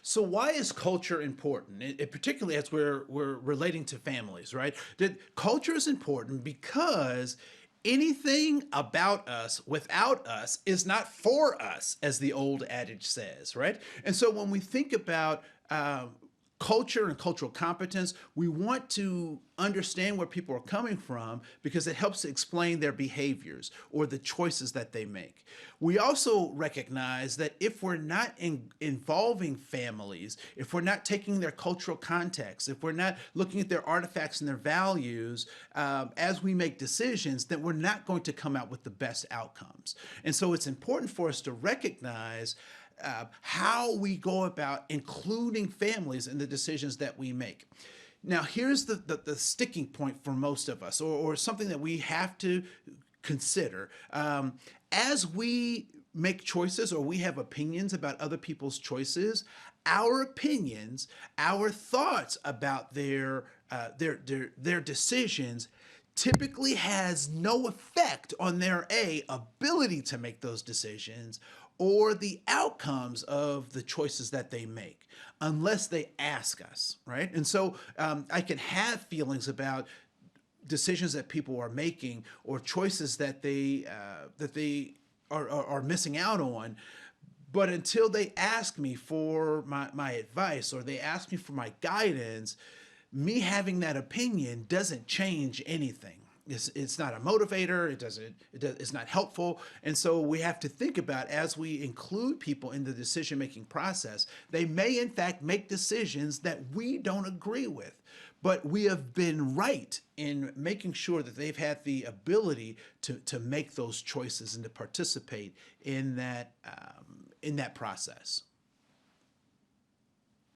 So why is culture important? Particularly as we're relating to families, right? That culture is important because anything about us without us is not for us, as the old adage says, right? And so when we think about culture and cultural competence, we want to understand where people are coming from because it helps to explain their behaviors or the choices that they make. We also recognize that if we're not involving families, if we're not taking their cultural context, if we're not looking at their artifacts and their values as we make decisions, then we're not going to come out with the best outcomes. And so it's important for us to recognize how we go about including families in the decisions that we make. Now, here's the sticking point for most of us, or something that we have to consider. As we make choices or we have opinions about other people's choices, our opinions, our thoughts about their decisions typically has no effect on their ability to make those decisions or the outcomes of the choices that they make unless they ask us, right? And so I can have feelings about decisions that people are making or choices that they are missing out on. But until they ask me for my advice or they ask me for my guidance, me having that opinion doesn't change anything. It's not a motivator. It's not helpful. And so we have to think about, as we include people in the decision-making process, they may in fact make decisions that we don't agree with. But we have been right in making sure that they've had the ability to make those choices and to participate in that process.